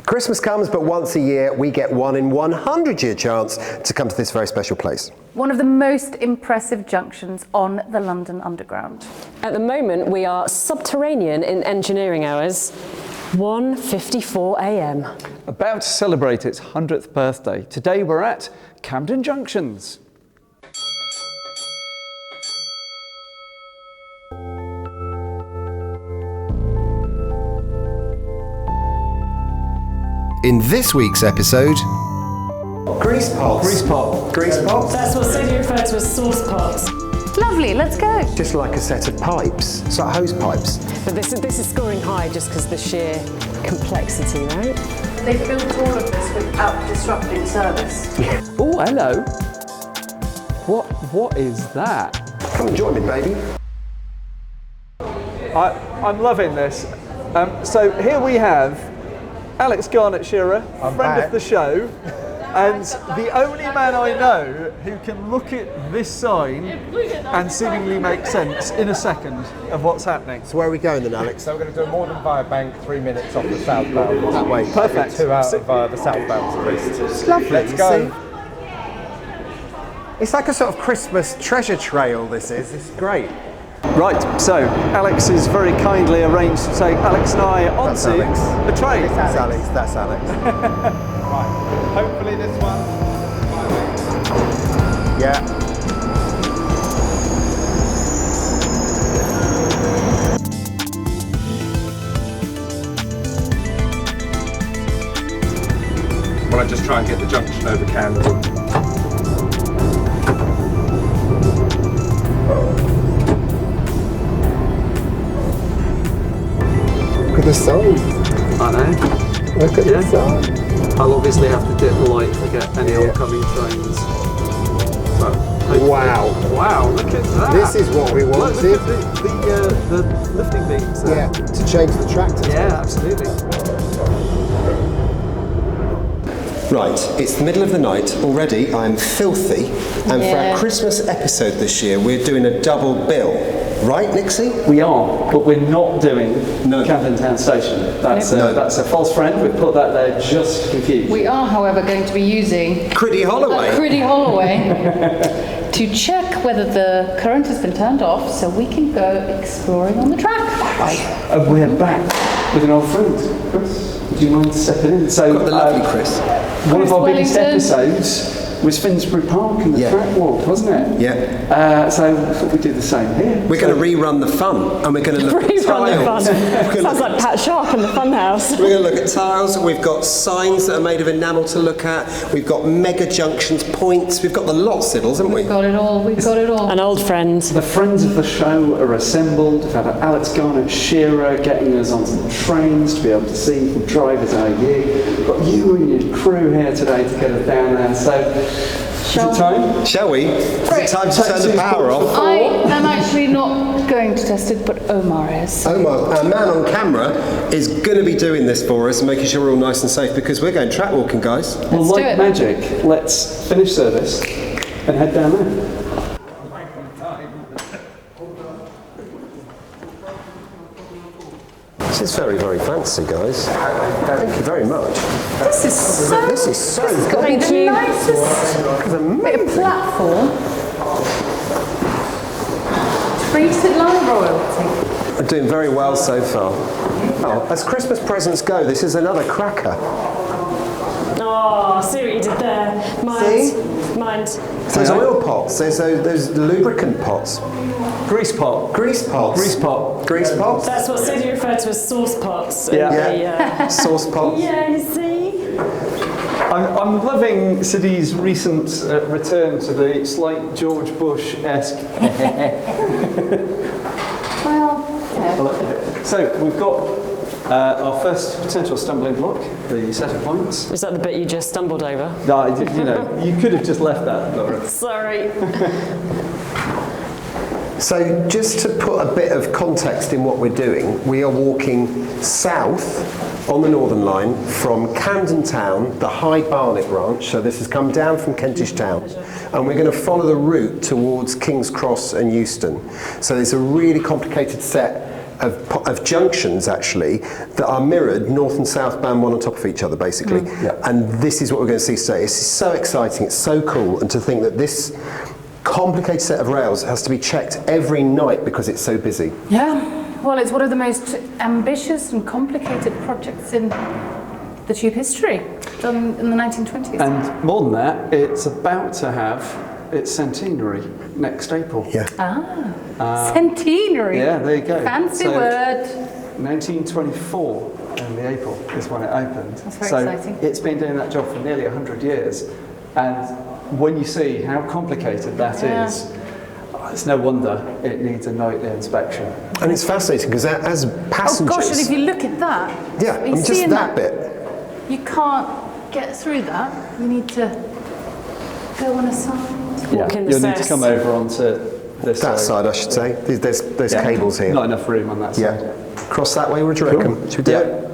Christmas comes but once a year. We get 1 in 100-year chance to come to this very special place. One of the most impressive junctions on the London Underground. At the moment, we are subterranean in engineering hours, 1:54 a.m. About to celebrate its 100th birthday. Today we're at Camden Junctions. In this week's episode, grease pots. Grease pot. Grease pots. That's what Sadie referred to as sauce pots. Lovely, let's go. Just like a set of pipes. It's like hose pipes. But this is scoring high just because the sheer complexity, right? They built all of this without disrupting service. Oh, hello. What is that? Come and join me, baby. I'm loving this. So here we have Alex Garnett Shearer, friend of the show, and the only man I know who can look at this sign and seemingly make sense in a second of what's happening. So where are we going then, Alex? So we're going to do a Morden via Bank, 3 minutes off the southbound. That way. Perfect. 2 out of the southbound to East. It's lovely. Let's go. See? It's like a sort of Christmas treasure trail, this is. It's great. Right, so Alex has very kindly arranged to take Alex and I That's onto Alex. the train. That's Alex. That's Alex. Right. Hopefully this one. Yeah. Well, I just try and get the junction over Camden. Look at the sign. I know. Look at the sign. I'll obviously have to dip the light to get any oncoming trains. But Wow. wow, look at that. This is what we Look wanted. at the lifting beams there. Yeah, to change the tractors. Yeah, absolutely. Right, it's the middle of the night already. I'm filthy, and for our Christmas episode this year, we're doing a double bill. Right, Nixie? We are, but we're not doing No. Camden Town Station. That's No. that's a false friend. We've put that there just to confuse. We are, however, going to be using Critty Holloway. Critty Holloway to check whether the current has been turned off so we can go exploring on the track. And we're back with an old friend, Chris. Do you mind stepping in? So, Got the lovely Chris. one of our Chris biggest Wellington. episodes was Finsbury Park and the Yeah. track walk, wasn't it? Yeah. So I thought we'd do the same here. We're going to rerun the fun, and we're going to look at tiles. Sounds like Pat Sharp in the Funhouse. We're going to look at tiles. We've got signs that are made of enamel to look at. We've got mega junctions, points. We've got the lot, Siddles, haven't we? Got it all, we've got it all. An old friend. The friends of the show are assembled. We've had Alex Garnett Shearer getting us onto the trains to be able to see from drivers are you. We've got you and your crew here today to get us down there. So, is it time? Shall we? Is it time to turn the power off? I am actually not going to test it, but Omar is. Omar, our man on camera, is going to be doing this for us and making sure we're all nice and safe because we're going track walking, guys. Well, Let's do like it. magic, let's finish service and head down there. This is very, very fancy, guys. Thank you very much. This is so This is so This is good. going to be Thank the you. nicest bit of platform. Treated like royalty. We're doing very well so far. Oh, as Christmas presents go, this is another cracker. Oh, see what you did there. Mind. There's oil pots, there's lubricant pots. Grease pot. Grease pots. Grease pot. Grease pots. That's what Sadie referred to as sauce pots. Yeah. Sauce pots. Yeah, you see? I'm loving Siddy's recent return to the slight George Bush-esque. Well, yeah. So we've got our first potential stumbling block, the set of points. Was that the bit you just stumbled over? No, you know, you could have just left that, Laura. Sorry. So just to put a bit of context in what we're doing, we are walking south on the Northern Line from Camden Town, the High Barnet branch, so this has come down from Kentish Town, and we're going to follow the route towards King's Cross and Euston. So it's a really complicated set of junctions actually that are mirrored north and southbound, one on top of each other basically. And this is what we're going to see today. This is so exciting, it's so cool, and to think that this complicated set of rails has to be checked every night because it's so busy. Yeah, well, it's one of the most ambitious and complicated projects in the tube history, done in the 1920s. And more than that, it's about to have its centenary next April. Yeah. Centenary. Yeah, there you go. Fancy So, word. 1924 in the April is when it opened. That's very so exciting. It's been doing that job for nearly 100 years. And when you see how complicated that is, it's no wonder it needs a nightly inspection. And it's fascinating because as passengers... Oh gosh, and if you look at that, yeah, are I you mean, just seeing that bit. You can't get through that. You need to go on a side. Walk in the You'll need to cess. come over onto this That side, I should say. There's cables here. Not enough room on that side. Yeah. Cross that way, what do you reckon? Should we do it?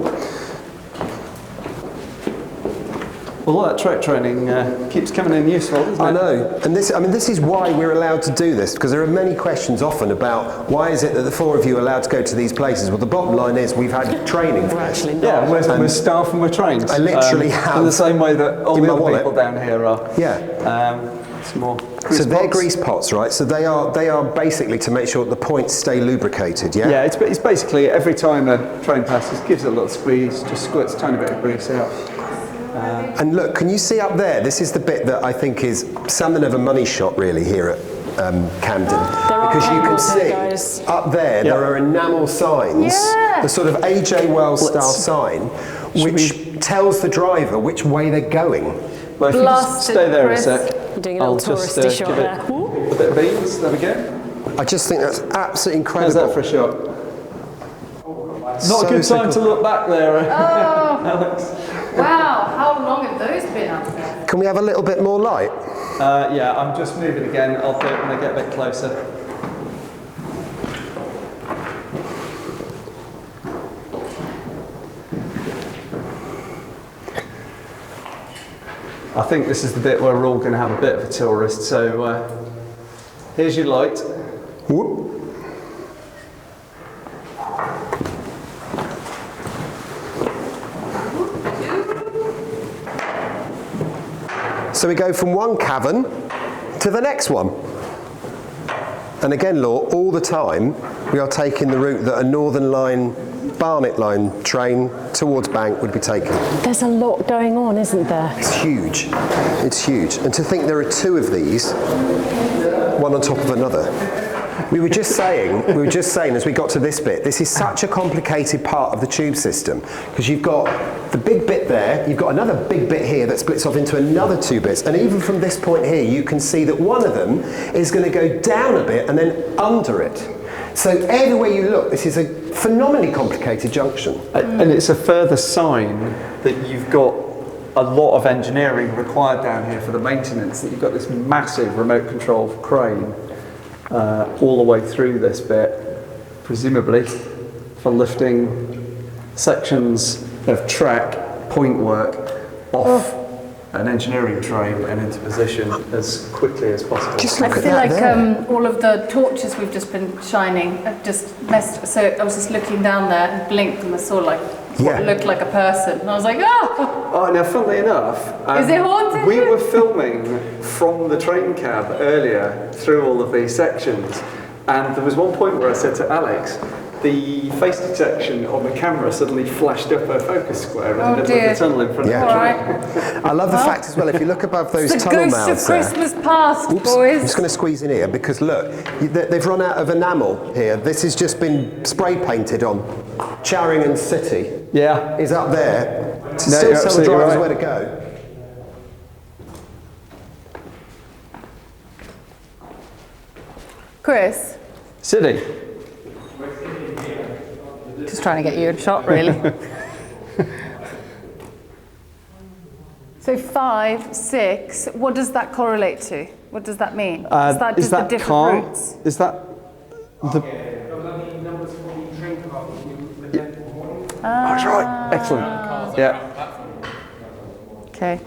Well, all that track training keeps coming in useful, doesn't it? I know, and this is why we're allowed to do this, because there are many questions often about why is it that the four of you are allowed to go to these places. Well, the bottom line is we've had training for this. Yeah, we're staff and we're trained. I literally have in the same way that all in the my other wallet. people down here are. Yeah. It's more. So they're grease pots, right? So they are basically to make sure that the points stay lubricated. Yeah. Yeah, it's basically every time a train passes, gives it a little squeeze, just squirts a tiny bit of grease out. And look, can you see up there? This is the bit that I think is something of a money shot, really, here at Camden, There are because you can cables see there, guys. up there there are enamel signs, Yeah. the sort of AJ Wells style sign, which tells the driver which way they're going. Well, if you just Blasted, stay there Chris. a sec, You're doing a I'll little just touristy shot give there. it a bit of beans. There we go. I just think that's absolutely How's incredible. that for a shot? Not So, a good so time to cool. look back there, Alex. Wow, how long have those been up there? Can we have a little bit more light? Yeah, I'm just moving again. I'll do it when I get a bit closer. I think this is the bit where we're all going to have a bit of a tourist. So here's your light. Whoop. So we go from one cavern to the next one. And again, Law, all the time we are taking the route that a Northern Line, Barnet Line train towards Bank would be taking. There's a lot going on, isn't there? It's huge. It's huge. And to think there are two of these, one on top of another. We were just saying as we got to this bit, this is such a complicated part of the tube system, because you've got the big bit there, you've got another big bit here that splits off into another two bits, and even from this point here you can see that one of them is going to go down a bit and then under it. So everywhere you look, this is a phenomenally complicated junction. And it's a further sign that you've got a lot of engineering required down here for the maintenance, that you've got this massive remote control crane all the way through this bit, presumably for lifting sections of track point work off an engineering train and into position as quickly as possible. Just look I at feel that like there. all of the torches we've just been shining have just messed. So I was just looking down there and blinked and I saw like Yeah. what looked like a person. And I was like, oh! Oh, now funnily enough, Is it haunted? we were filming from the train cab earlier through all of these sections, and there was one point where I said to Alex, the face detection on the camera suddenly flashed up a focus square in the middle of the tunnel in front Yeah. of the All train. right. I love the fact as well, if you look above those It's the tunnel ghost of mouths there. Christmas past, Oops, I'm boys. just going to squeeze in here because look, they've run out of enamel here. This has just been spray painted on. Charing City Yeah. is up there to No, still you're tell the absolutely drivers right. where to go. Chris, City. just trying to get you in shot, really. So 5, 6, what does that correlate to? What does that mean? Is that just the different car? routes? Is that the... That's right. Excellent. Yeah. Okay.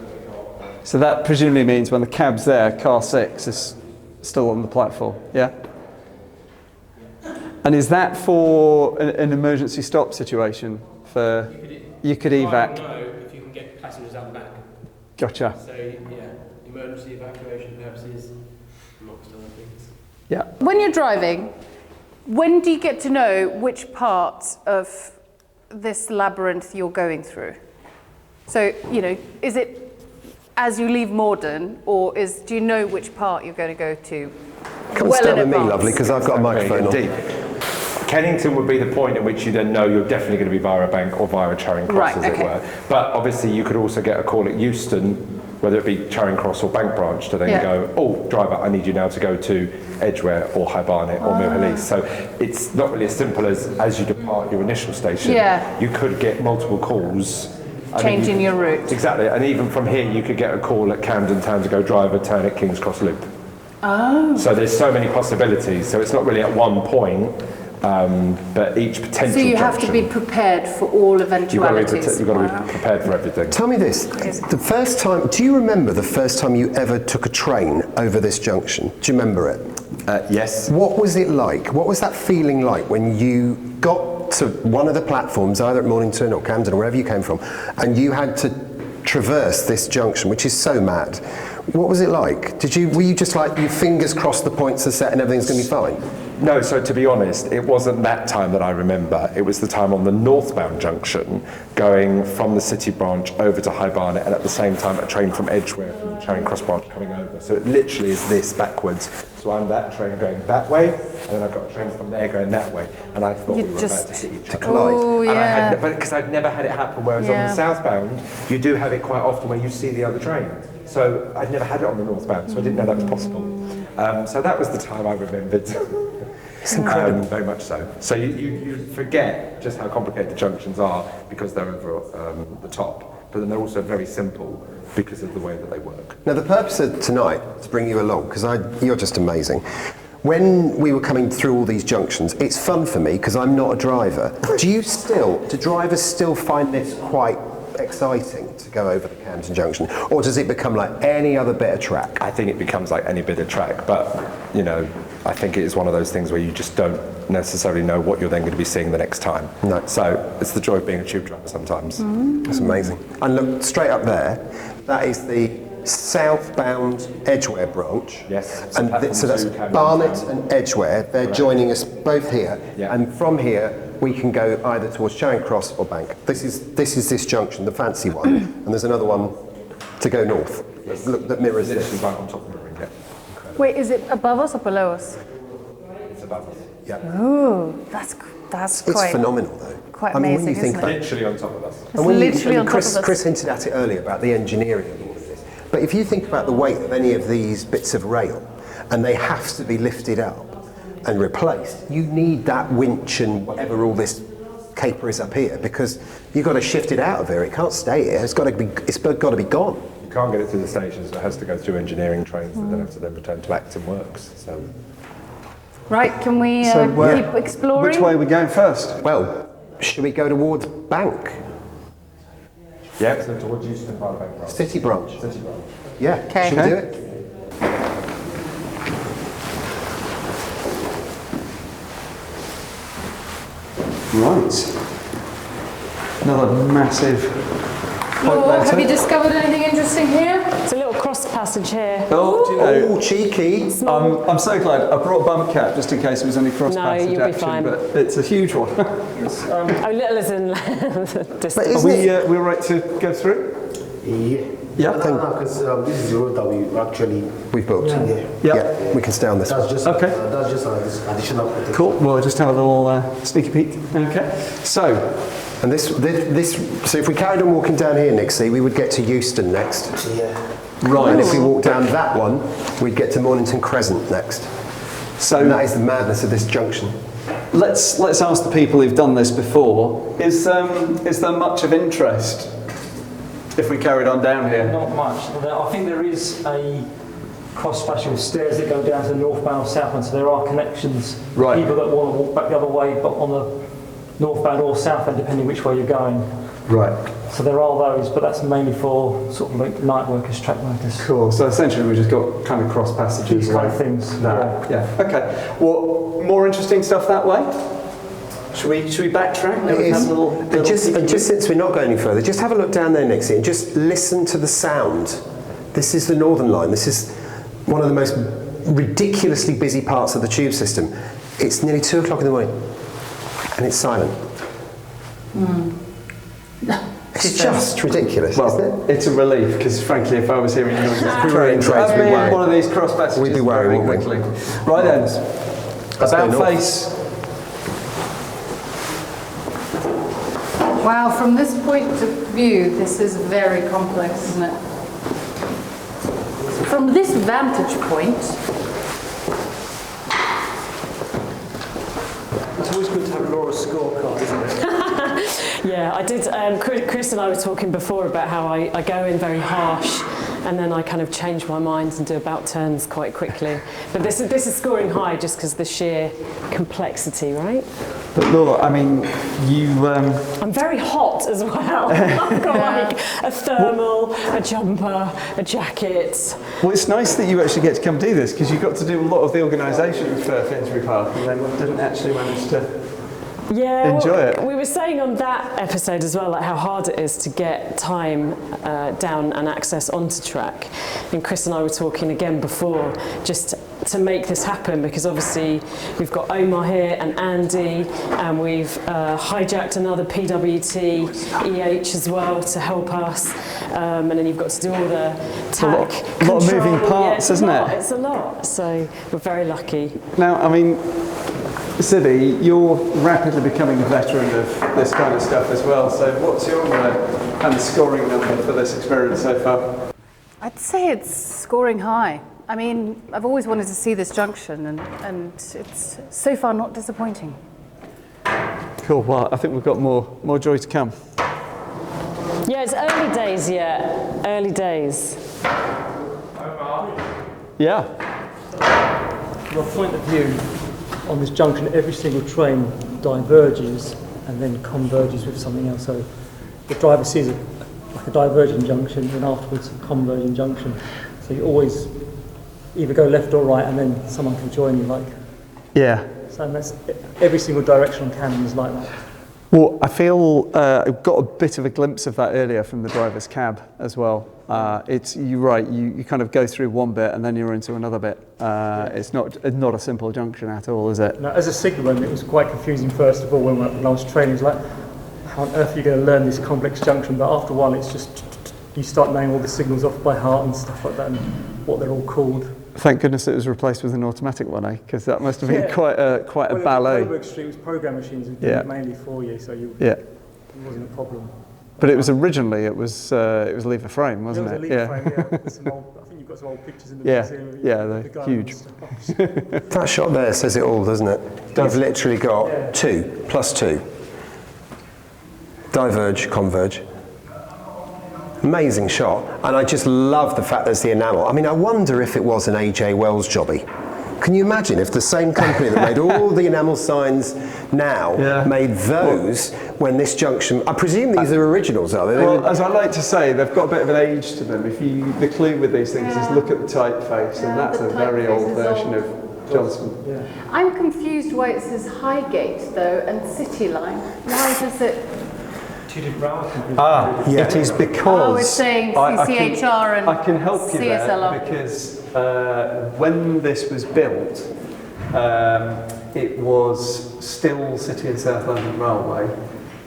So that presumably means when the cab's there, car 6 is still on the platform. Yeah. And is that for an emergency stop situation? For you could evac? No, if you can get passengers out the back. Gotcha. So yeah, emergency evacuation purposes, amongst other things. Yeah. When you're driving, when do you get to know which part of this labyrinth you're going through? So, you know, is it as you leave Morden, or do you know which part you're going to go to? Come and stand with me, lovely, because I've got a microphone on. Indeed. Kennington would be the point at which you then know you're definitely going to be via a bank or via a Charing Cross, as it were. But obviously you could also get a call at Euston, whether it be Charing Cross or Bank Branch, to then go, oh, driver, I need you now to go to Edgware or High Barnet or Mill Hill East. So it's not really as simple as you depart your initial station. You could get multiple calls. Changing your route. Exactly, and even from here you could get a call at Camden Town to go driver, turn at King's Cross Loop. Oh. So there's so many possibilities, so it's not really at one point. But each potential So you have junction, to be prepared for all eventualities. You've got to be prepared for everything. Tell me this, the first time, do you remember the first time you ever took a train over this junction? Do you remember it? Yes. What was it like? What was that feeling like when you got to one of the platforms, either at Mornington or Camden or wherever you came from, and you had to traverse this junction, which is so mad? What was it like? Were you just like, your fingers crossed, the points are set and everything's going to be fine? No, so to be honest, it wasn't that time that I remember. It was the time on the northbound junction, going from the City branch over to High Barnet, and at the same time a train from Edgware, from the Charing Cross branch coming over. So it literally is this backwards. So I'm that train going that way, and then I've got a train from there going that way. And I thought we were about to hit each other. Oh, And yeah. but because I'd never had it happen, whereas on the southbound, you do have it quite often where you see the other train. So I'd never had it on the northbound, so I didn't know that was possible. So that was the time I remembered. It's incredible. Very much so. So you forget just how complicated the junctions are because they're over the top, but then they're also very simple because of the way that they work. Now the purpose of tonight is to bring you along, because you're just amazing. When we were coming through all these junctions, it's fun for me because I'm not a driver. Do drivers still find this quite exciting to go over the Camden Junction, or does it become like any other bit of track? I think it becomes like any bit of track, but you know, I think it is one of those things where you just don't necessarily know what you're then going to be seeing the next time. No. So it's the joy of being a tube driver sometimes. It's amazing. And look, straight up there, that is the southbound Edgware branch. Yes. And so that's Barnet and Edgware. They're joining us both here. Yeah. And from here, we can go either towards Charing Cross or Bank. This is this junction, the fancy one. And there's another one to go north. Yes. Look, that mirrors Literally this. right on top of the ring, yeah. Wait, is it above us or below us? It's above us. Yeah. Ooh, that's It's quite phenomenal, though. quite I mean, when amazing, you think isn't it? about Literally on top of us. And when literally on top Chris, of us. Chris hinted at it earlier about the engineering of all of this. But if you think about the weight of any of these bits of rail, and they have to be lifted up and replaced, you need that winch and whatever all this caper is up here, because you've got to shift it out of here. It can't stay here. It's got to be gone. You can't get it through the stations, it has to go through engineering trains that then have to then return to active works. So. Right, can we keep exploring? Which way are we going first? Well, should we go towards Bank? Yeah, so towards Euston by the Bank Branch. City branch? City branch. Yeah. Okay. Should we do it? Right. Another massive point Lord, have letter. you discovered anything interesting here? It's a little cross passage here. Oh, do you know, Oh, cheeky. I'm so glad I brought a bump cap just in case it was any cross No, passage you'll be action, fine. but it's a huge one. Oh, little as in distance. But Are isn't it? we all right to go through? Yeah. Because this is the road that we actually We've booked. yeah. Yeah, we can stay on this. That's just Okay. that's just this additional protection. Cool. Well, we'll just have a little sneaky peek. Okay. So, And this, so if we carried on walking down here, Nixie, we would get to Euston next. Yeah. right. And if we walk down that one, we'd get to Mornington Crescent next. And that So is the madness of this junction. let's ask the people who've done this before. Is there much of interest if we carried on down here? Not much. I think there is a cross-fascial stairs that go down to the northbound, southbound, so there are connections. Right. People that want to walk back the other way, but on the northbound or southbound, depending which way you're going. Right. So there are those, but that's mainly for sort of like night workers, track workers. Cool. So essentially, we just got kind of cross passages. These kind of things. Yeah. Okay. Well, more interesting stuff that way. Should we backtrack? Just since we're not going any further, just have a look down there, Nixie, and just listen to the sound. This is the Northern Line. This is one of the most ridiculously busy parts of the tube system. It's nearly 2 o'clock in the morning, and it's silent. It's just ridiculous, isn't it? It's a relief, because frankly, if I was hearing noises, We were in trades, we'd be worried. one of these cross passages We'd be worried, very wouldn't we? quickly. Right then, about go face. Wow, from this point of view, this is very complex, isn't it? From this vantage point, It's always good to have Laura's scorecard, isn't it? Yeah, I did. Chris and I were talking before about how I go in very harsh, and then I kind of change my mind and do about turns quite quickly. But this is scoring high just because the sheer complexity, right? But Laura, I mean, you... I'm very hot as well. I've got like a thermal, a jumper, a jacket. Well, it's nice that you actually get to come do this, because you got to do a lot of the organisation for Finsbury Park, and then didn't actually manage to... enjoy it. We were saying on that episode as well, like how hard it is to get time down and access onto track. And Chris and I were talking again before, just to make this happen, because obviously we've got Omar here and Andy, and we've hijacked another PWT EH as well to help us. And then you've got to do all the tack A lot of moving control. parts, isn't it? It's a lot. So we're very lucky. Now, I mean, Sibby, you're rapidly becoming a veteran of this kind of stuff as well. So what's your kind of scoring number for this experience so far? I'd say it's scoring high. I mean, I've always wanted to see this junction, and it's so far not disappointing. Cool. Well, I think we've got more joy to come. Yeah, it's early days yet. Early days. Yeah. From a point of view, on this junction, every single train diverges and then converges with something else. So the driver sees like a diverging junction, and afterwards a converging junction. So you always either go left or right, and then someone can join you. Yeah. So that's every single direction on Camden is like that. Well, I feel I got a bit of a glimpse of that earlier from the driver's cab as well. You're right, you kind of go through one bit and then you're into another bit. It's not a simple junction at all, is it? Now, as a signalman, it was quite confusing first of all when I was training. It was like, how on earth are you going to learn this complex junction? But after a while, it's just, you start knowing all the signals off by heart and stuff like that, and what they're all called. Thank goodness it was replaced with an automatic one, because that must have been quite a ballet. Coburg Street was program machines who did it mainly for you, so it wasn't a problem. But it was originally it was lever frame, wasn't it? It was a lever frame, yeah. There's some old, I think you've got some old pictures in the museum. Yeah, the they're huge. That shot there says it all, doesn't it? You've literally got 2 plus 2. Diverge, converge. Amazing shot. And I just love the fact there's the enamel. I mean, I wonder if it was an A.J. Wells jobby. Can you imagine if the same company that made all the enamel signs now made those when this junction... I presume these are originals, are they? Well, as I like to say, they've got a bit of an age to them. The clue with these things is look at the typeface, and that's a very old version of Johnson. Yeah. I'm confused why it says Highgate, though, and City Line. Why does it... Two different routes. It is because... Oh, it's saying CCHR and I can help you there, CSLR. because when this was built, it was still City and South London Railway,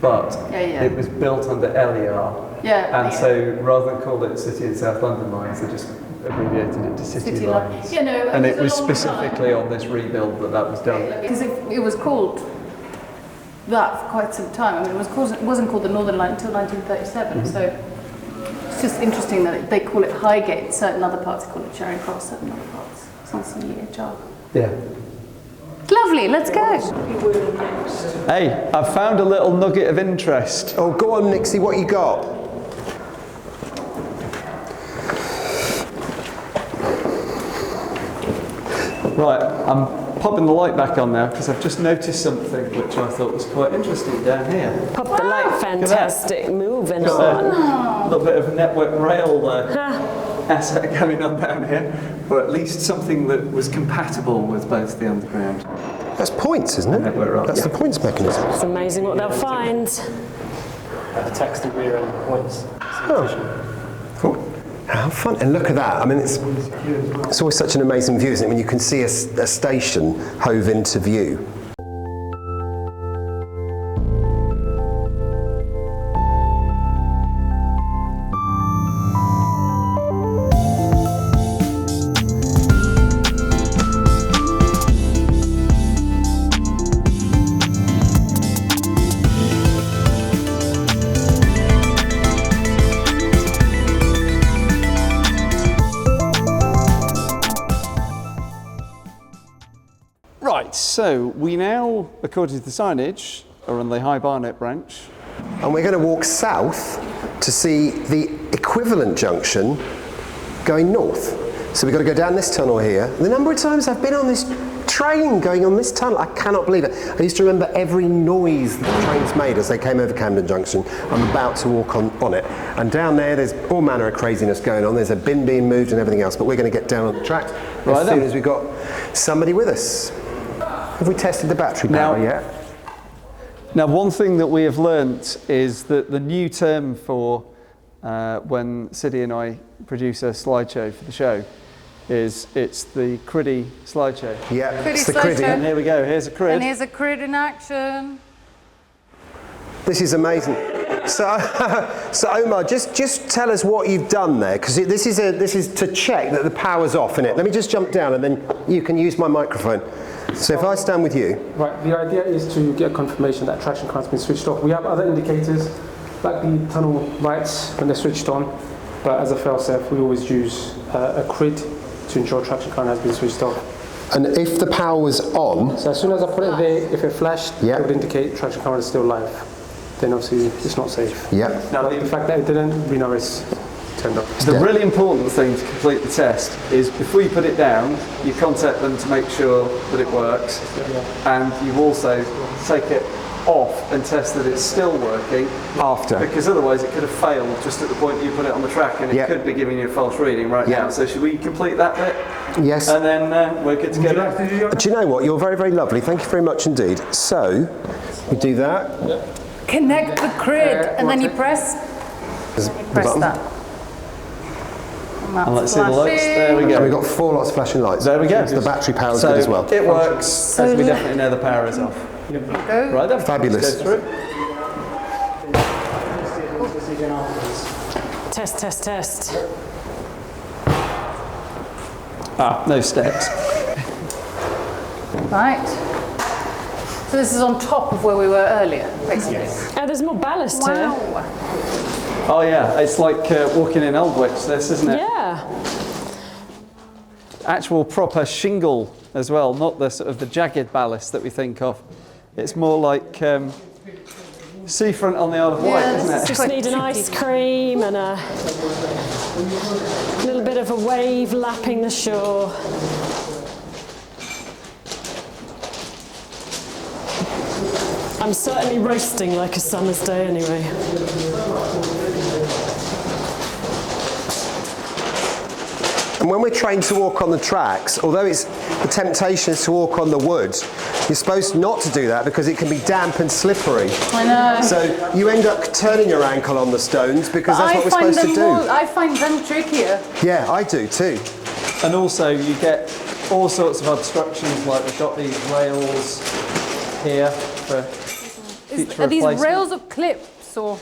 but it was built under LER. Yeah. And so rather than call it City and South London lines, they just abbreviated it to City lines. And it was specifically on this rebuild that was done. Because it was called that for quite some time. I mean, it wasn't called the Northern Line until 1937, so it's just interesting that they call it Highgate. Certain other parts call it Charing Cross, certain other parts it's on CEHR. Yeah. Lovely, let's go. Hey, I've found a little nugget of interest. Oh, go on, Nixie, what you got? Right, I'm popping the light back on now because I've just noticed something which I thought was quite interesting down here. Pop the light, fantastic, moving Got on. a little bit of network rail asset going on down here, or at least something that was compatible with both the underground. That's points, isn't it? Network rail. That's the points mechanism. It's amazing what they'll find. The text and rear end points. Cool. How fun. And look at that. I mean, it's always such an amazing view, isn't it, when you can see a station hove into view. Right, so we now, according to the signage, are on the High Barnet branch. And we're going to walk south to see the equivalent junction going north. So we've got to go down this tunnel here. The number of times I've been on this train going on this tunnel, I cannot believe it. I used to remember every noise that the trains made as they came over Camden Junction. I'm about to walk on it. And down there's all manner of craziness going on. There's a bin being moved and everything else, but we're going to get down on the track as soon as we've got somebody with us. Have we tested the battery power yet? Now, one thing that we have learnt is that the new term for when Siddy and I produce a slideshow for the show is it's the criddy slideshow. Yeah, Criddy it's the slideshow. criddy. And here we go, here's a crid. And here's a crid in action. This is amazing. So Omar, just tell us what you've done there, because this is to check that the power's off in it. Let me just jump down and then you can use my microphone. So if I stand with you. Right, the idea is to get confirmation that traction car has been switched off. We have other indicators, like the tunnel lights when they're switched on, but as a fail-safe, we always use a crid to ensure traction car has been switched off. And if the power was on, So as soon as I put it there, if it flashed, Yeah. it would indicate traction car is still live. Then obviously it's not safe. yeah, But the fact that it didn't, we know it's turned off. The really important thing to complete the test is before you put it down, you contact them to make sure that it works, and you also take it off and test that it's still working after. because otherwise it could have failed just at the point you put it on the track and it Yeah. could be giving you a false reading right Yeah. now. So should we complete that bit? Yes. And then we're good to go. Do you know what? You're very, very lovely. Thank you very much indeed. So, we do that. Connect the crid, and then you press There's the press button. that. And let's see the lights. There we And go. we've got 4 lots of flashing lights. There we go. So the battery power's So good as well. it works, as we definitely know the power is off. Go. Right then. Fabulous. Let's go through. Test, test, test. No steps. Right. So this is on top of where we were earlier, basically. Oh, there's more ballast here. Wow. Oh yeah, it's like walking in Aldwych, this, isn't it? Yeah. Actual proper shingle as well, not the sort of the jagged ballast that we think of. It's more like seafront on the Isle of Wight, Yeah, isn't it? Just need an ice cream and a little bit of a wave lapping the shore. I'm certainly roasting like a summer's day anyway. And when we're trained to walk on the tracks, although it's the temptation is to walk on the wood, you're supposed not to do that because it can be damp and slippery. I know. So you end up turning your ankle on the stones because that's what we're supposed to do. I find them trickier. Yeah, I do too. And also you get all sorts of obstructions, like we've got these rails here for future Are these replacement. rails or clips or?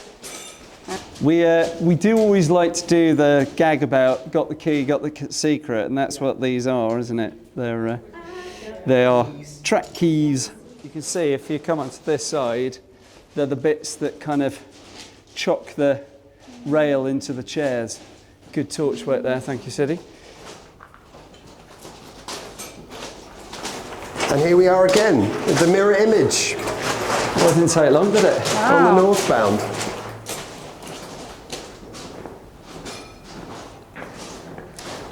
We do always like to do the gag about got the key, got the secret, and that's what these are, isn't it? They are track keys. You can see if you come onto this side, they're the bits that kind of chock the rail into the chairs. Good torch work there, thank you, Siddy. And here we are again, with the mirror image Well, it didn't take long, did it? on the northbound.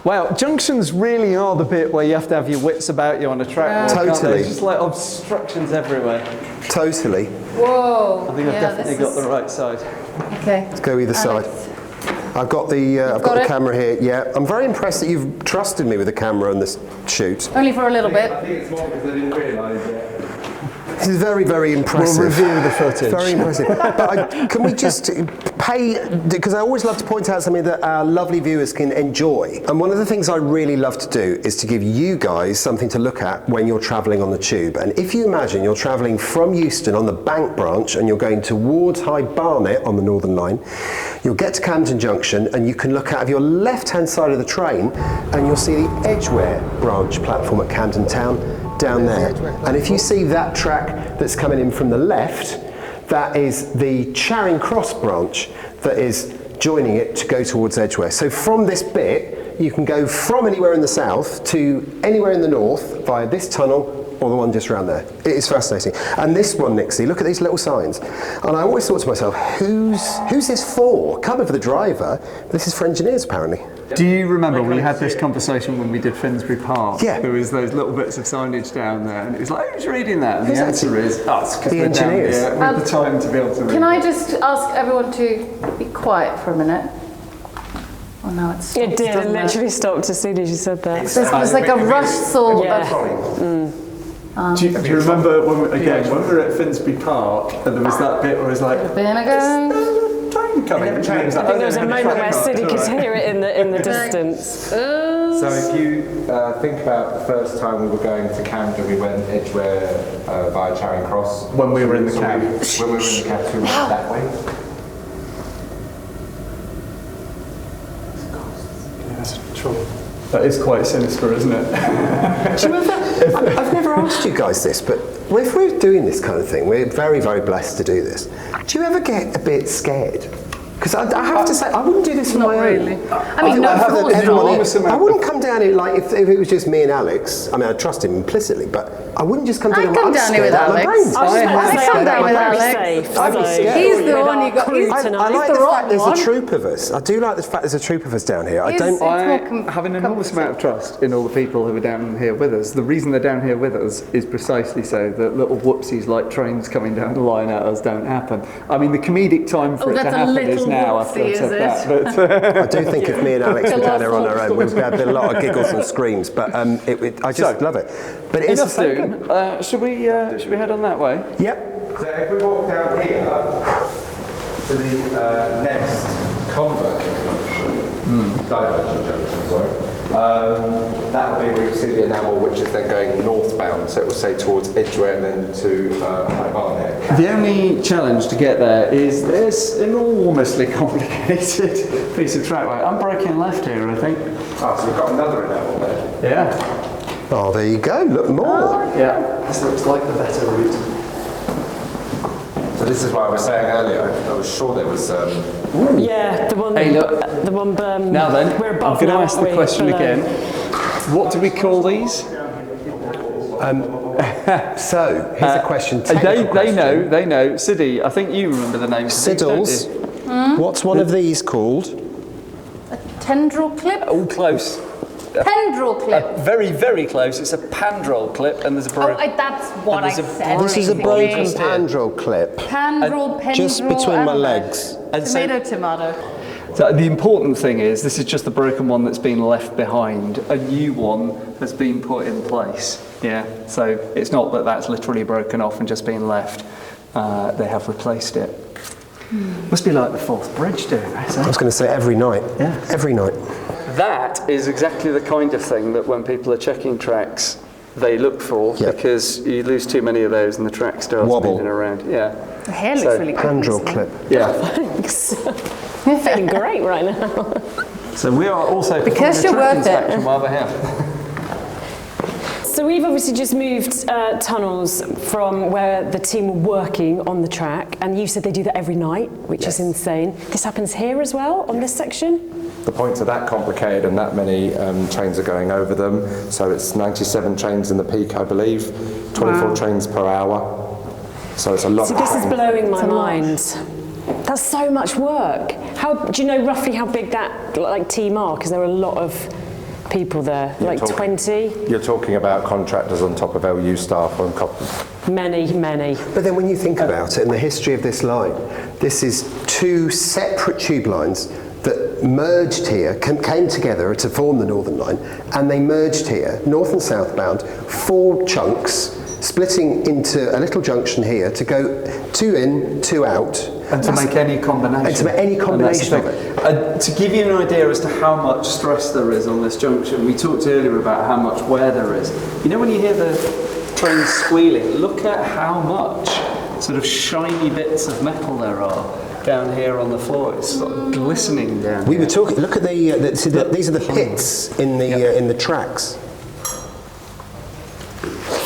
Wow, junctions really are the bit where you have to have your wits about you on a track. Totally. It's just like obstructions everywhere. Totally. Whoa. I think I've definitely got the right side. Okay. Let's go either side. I've got the camera here. Yeah, I'm very impressed that you've trusted me with the camera on this shoot. Only for a little bit. I think it's more because I didn't realise it. This is very, very impressive. We'll review the footage. Very impressive. But can we just because I always love to point out something that our lovely viewers can enjoy. And one of the things I really love to do is to give you guys something to look at when you're travelling on the tube. And if you imagine you're travelling from Euston on the Bank branch and you're going towards High Barnet on the Northern Line, you'll get to Camden Junction and you can look out of your left-hand side of the train and you'll see the Edgware branch platform at Camden Town down there. And if you see that track that's coming in from the left, that is the Charing Cross branch that is joining it to go towards Edgware. So from this bit, you can go from anywhere in the south to anywhere in the north via this tunnel or the one just around there. It is fascinating. And this one, Nixie, look at these little signs. And I always thought to myself, who's this for? Covered for the driver. This is for engineers, apparently. Do you remember we had this conversation when we did Finsbury Park? Yeah. There was those little bits of signage down there, and it was like, who's reading that? And Who's the that? answer is us, because The we're down engineers. here with the time to be able to read. Can I just ask everyone to be quiet for a minute? Oh, now it's stopped. It did. It literally stopped as soon as you said that. There's like a rustle of... Do you remember when we were at Finsbury Park and there was that bit where it was like, train coming. I think there was a moment where Sidney could hear it in the distance. So if you think about the first time we were going to Camden, we went Edgware via Charing Cross. When we were in the cab. When we were in the cab, we went that way. That is quite sinister, isn't it? I've never asked you guys this, but if we're doing this kind of thing, we're very, very blessed to do this. Do you ever get a bit scared? Because I have to say, I wouldn't do this for my really. own. I mean, no, of course Everyone not. here, I wouldn't come down here like if it was just me and Alex. I mean, I trust him implicitly, but I wouldn't just come down here. I'd come down here with Alex. I'd come down with Alex. I'd be scared. He's the one you got. I like the fact there's a troop of us. I do like the fact there's a troop of us down here. I have an enormous amount of trust in all the people who are down here with us. The reason they're down here with us is precisely so that little whoopsies like trains coming down the line at us don't happen. I mean, the comedic time for it to happen is now after I've said that. But, I do think if me and Alex were down there on our own, we'd have a lot of giggles and screams. But I just love it. But it is enough soon. Should we head on that way? Yep. So if we walk down here to the next divergent junction, that will be where you see the enamel, which is then going northbound. So it will say towards Edgware and then to High Barnet. The only challenge to get there is this enormously complicated piece of trackway. I'm braking left here, I think. Ah, so we've got another enamel there. Yeah. Oh, there you go. Look more. Yeah. This looks like the better route. So this is what I was saying earlier. I was sure there was. Yeah, the one. Hey, look. The one. Now then, we're I'm above going to now, ask the aren't we? question Below. again. What do we call these? So here's a question. They know. Siddy, I think you remember the name. Siddles. What's one of these called? A tendril clip? All close. Tendril clip. Very, very close. It's a pandrol clip, and there's a broken. That's what I said. This is a broken basically. pandrel clip. Pendril, Just between my legs. And so- Tomato. So the important thing is, this is just the broken one that's been left behind. A new one has been put in place. Yeah. So it's not that that's literally broken off and just been left. They have replaced it. Must be like the Forth Bridge doing this. I was going to say every night. Yeah. Every night. That is exactly the kind of thing that when people are checking tracks, they look for, Yep. because you lose too many of those and the track starts Wobble. moving around. Yeah. The hair looks really good. Pandrel clip. Yeah. Thanks. You're feeling great right now. So we are also Because performing you're a track worth it. inspection while we're here. So we've obviously just moved tunnels from where the team were working on the track, and you said they do that every night, which is insane. This happens here as well, on this section? The points are that complicated and that many trains are going over them. So it's 97 trains in the peak, I believe, 24 trains per hour. So it's a lot. See, this is blowing my mind. That's so much work. How do you know roughly how big that team are? Because there are a lot of people there, like talking- 20? You're talking about contractors on top of LU staff on top of... Many. But then when you think about it, in the history of this line, this is two separate tube lines that merged here, came together to form the Northern Line, and they merged here, north and southbound, 4 chunks, splitting into a little junction here to go 2 in, 2 out. And to make any combination. And to make any combination of it. To give you an idea as to how much stress there is on this junction, we talked earlier about how much wear there is. You know when you hear the train squealing, look at how much sort of shiny bits of metal there are down here on the floor. It's sort of glistening down. We were talking, look at these are the pits in the tracks.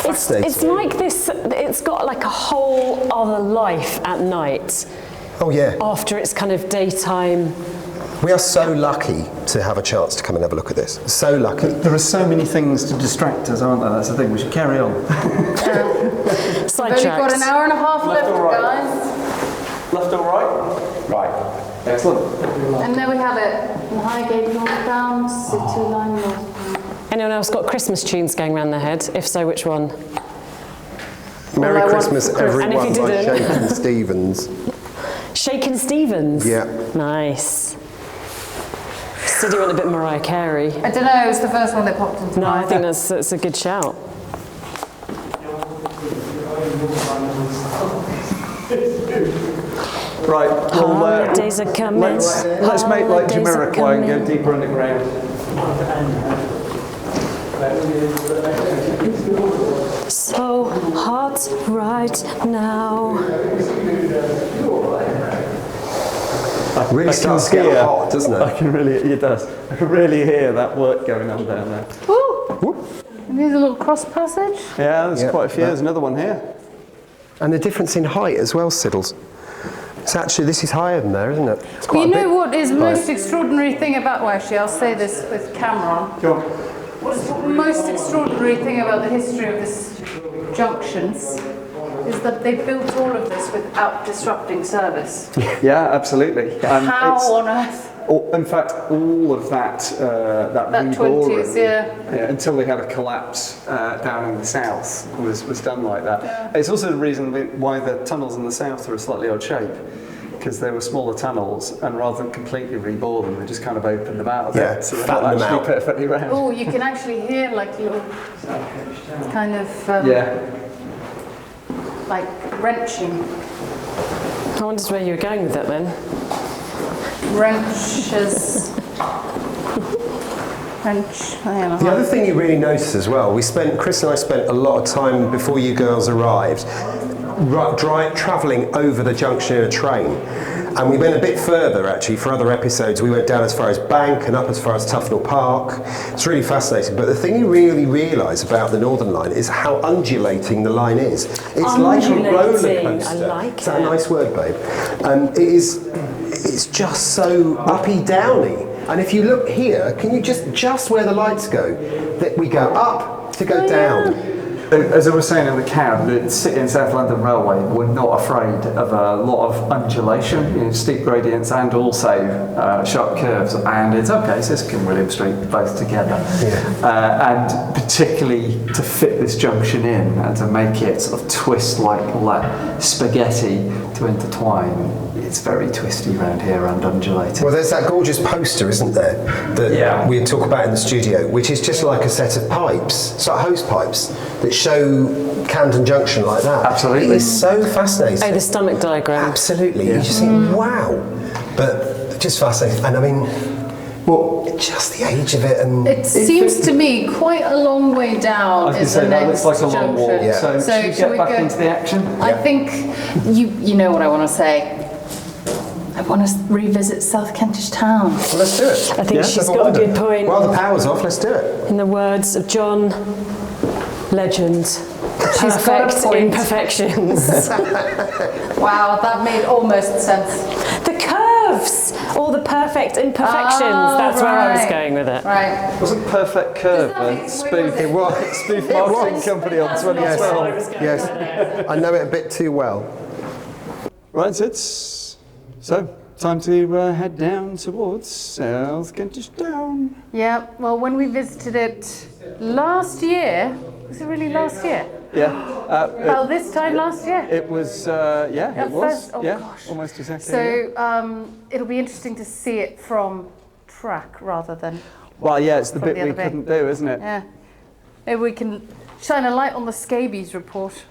It's like this, it's got like a whole other life at night. Oh yeah. After it's kind of daytime. We are so lucky to have a chance to come and have a look at this. So lucky. There are so many things to distract us, aren't there? That's the thing. We should carry on. We've only got an hour and a half left, guys. Left or right? Right. Excellent. And there we have it. Highgate northbound, City Line northbound. Anyone else got Christmas tunes going around their head? If so, which one? Merry All I Christmas, Want for everyone And if you by didn't? Shakin' Stevens. Shakin' Stevens? Yeah. Nice. Still doing a bit Mariah Carey. I don't know, it was the first one that popped into No, my I head. think that's a good shout. Right, well, Holidays are coming. let's make like Holidays are Jamiroquai and go coming. deeper underground. So hot right now. Really starts to get hot, doesn't it? I can really, it does. I can really hear that work going on down there. Ooh. And there's a little cross passage. Yeah, there's Yeah, quite a few. There's another one here. And the difference in height as well, Siddles. It's actually, this is higher than there, isn't it? It's quite You a know bit what is the high. most extraordinary thing about, well actually I'll say this with camera on. Go on. What's the most extraordinary thing about the history of this junctions is that they built all of this without disrupting service. Yeah, absolutely. It's- How on earth? In fact, all of that That reboring, 20s, yeah. until they had a collapse down in the south, was done like that. Yeah. It's also the reason why the tunnels in the south are a slightly odd shape, because they were smaller tunnels, and rather than completely rebore them, they just kind of opened them out a Yeah, bit, so they're fatten not them actually out. perfectly round. Oh, you can actually hear like little kind of Yeah. like wrenching. I wondered where you were going with that then. Wrenches. Wrench. The other thing you really notice as well, Chris and I spent a lot of time before you girls arrived, travelling over the junction in a train. And we went a bit further actually for other episodes. We went down as far as Bank and up as far as Tufnell Park. It's really fascinating. But the thing you really realise about the Northern Line is how undulating the line is. It's like a roller Undulating, coaster. I like Is that a it. nice word, babe? It's just so uppy-downy. And if you look here, can you just where the lights go, that we go up to go down. As I was saying in the cab, the City and South London Railway were not afraid of a lot of undulation, steep gradients and also sharp curves. And it's okay, so it's King William Street both together. Yeah. And particularly to fit this junction in and to make it sort of twist like spaghetti to intertwine. It's very twisty around here and undulating. Well, there's that gorgeous poster, isn't there, that we talk about in the studio, which is just like a set of pipes, it's like hose pipes, that show Camden Junction like that. Absolutely. It is so fascinating. Oh, the stomach diagram. Absolutely. You just think, wow. But just fascinating. And I mean, well, just the age of it and... It seems to me quite a long way down is the next that looks like a long walk. junction. So should we shall get back into the action? I think you know what I want to say. I want to revisit South Kentish Town. Well, let's do it. I think she's got a good point. While the power's off, let's do it. In the words of John Legend, She's got a perfect point. imperfections. Wow, that made almost sense. The curves, all the perfect imperfections. Oh, That's where I was right. going with it. Right. Wasn't Perfect Curve Does that a make- spoof? It was. Spoof marketing company on 2012. Yes. I know it a bit too well. Right, so time to head down towards South Kentish Town. Yeah, well, when we visited it last year, was it really last year? Yeah. About this time last year? It was, yeah, it was. Oh, yeah, gosh. almost exactly. So it'll be interesting to see it from track rather than... Well, yeah, it's the from bit the we other bit. couldn't do, isn't it? Yeah. Maybe we can shine a light on the scabies report.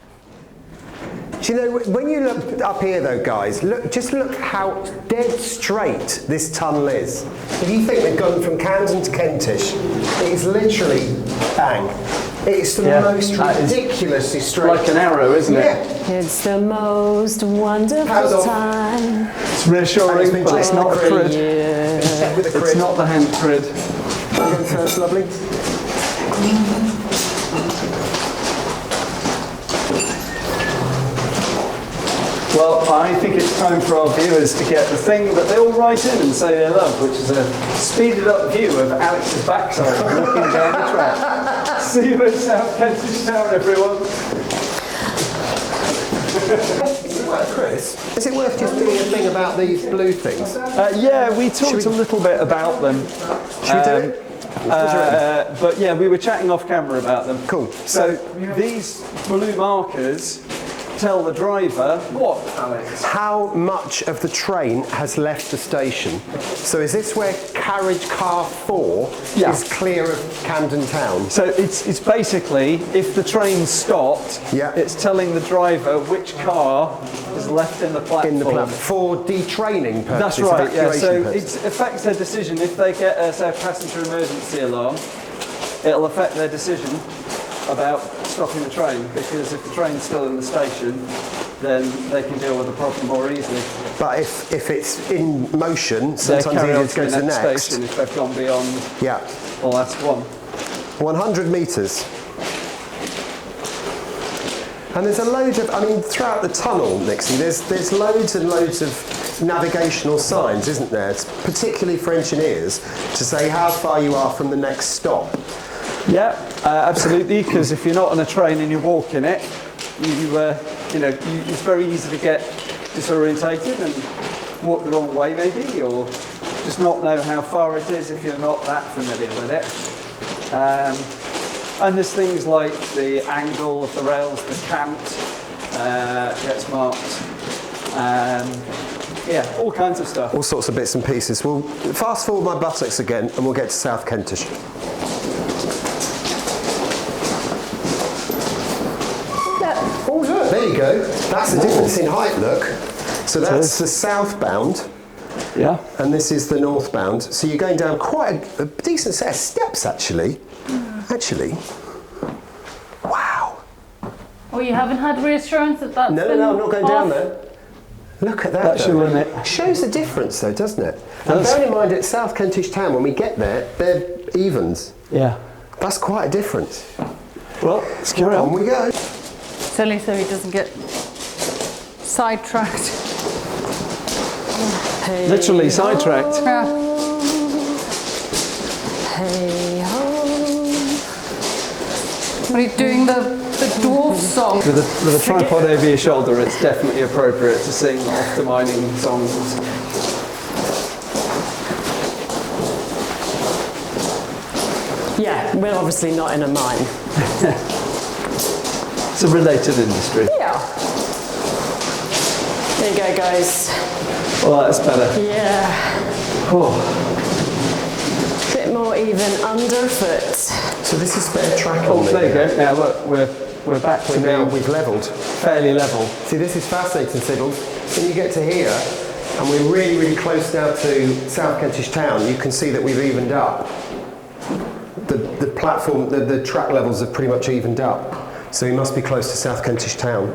Do you know, when you look up here though, guys, just look how dead straight this tunnel is. If you think they've gone from Camden to Kentish, it is literally bang. It's the most ridiculously straight. Like an arrow, isn't it? Yeah. It's the most wonderful time. It's reassuring, but it's not the crud. It's not the hand crud. Go first, lovely. Well, I think it's time for our viewers to get the thing that they all write in and say they love, which is a speeded up view of Alex's backside walking down the track. See you at South Kentish Town, everyone. Chris, is it worth just doing a thing about these blue things? Yeah, we talked a little bit about them. Should we do it? But yeah, we were chatting off camera about them. Cool. So these blue markers tell the driver what, Alex? How much of the train has left the station? So is this where carriage car 4 is clear of Camden Town? So it's basically, if the train stopped, it's telling the driver which car is left in the platform. In the platform. For detraining purposes. That's right, yeah. So purposes. it affects their decision. If they get a passenger emergency alarm, it'll affect their decision about stopping the train, because if the train's still in the station, then they can deal with the problem more easily. But if it's in motion, sometimes you need to go to the next station if they've gone beyond the last one. 100 metres. And there's a load of, I mean, throughout the tunnel, Nixie, there's loads and loads of navigational signs, isn't there? It's particularly for engineers to say how far you are from the next stop. Yeah, absolutely. Because if you're not on a train and you're walking it, it's very easy to get disorientated and walk the wrong way, maybe, or just not know how far it is if you're not that familiar with it. And there's things like the angle of the rails, the cant gets marked. Yeah, all kinds of stuff. All sorts of bits and pieces. We'll fast forward my buttocks again and we'll get to South Kentish. Oh look, there you go. That's the difference in height, look. So that's the southbound. Yeah. And this is the northbound. So you're going down quite a decent set of steps, actually. Actually. Wow. Well, you haven't had reassurance that that's No, I'm not going down there. Look at that. That's your limit. Shows the difference, though, doesn't it? And bearing in mind, at South Kentish Town, when we get there, they're evens. Yeah. That's quite a difference. Well, let's carry on. On we go. It's only so he doesn't get sidetracked. Hey, literally sidetracked. Yeah. Hey ho. What are you doing, the dwarf song? With a tripod over your shoulder, it's definitely appropriate to sing off the mining songs. Yeah, we're obviously not in a mine. It's a related industry. Yeah. There you go, guys. Well, that's better. Yeah. Oh. Bit more even underfoot. So this is spare track Oh, on there you go. Now look, we're back to now being we've levelled. fairly level. See, this is fascinating, Siddles. When you get to here, and we're really, really close now to South Kentish Town, you can see that we've evened up. The platform, the track levels have pretty much evened up. So we must be close to South Kentish Town.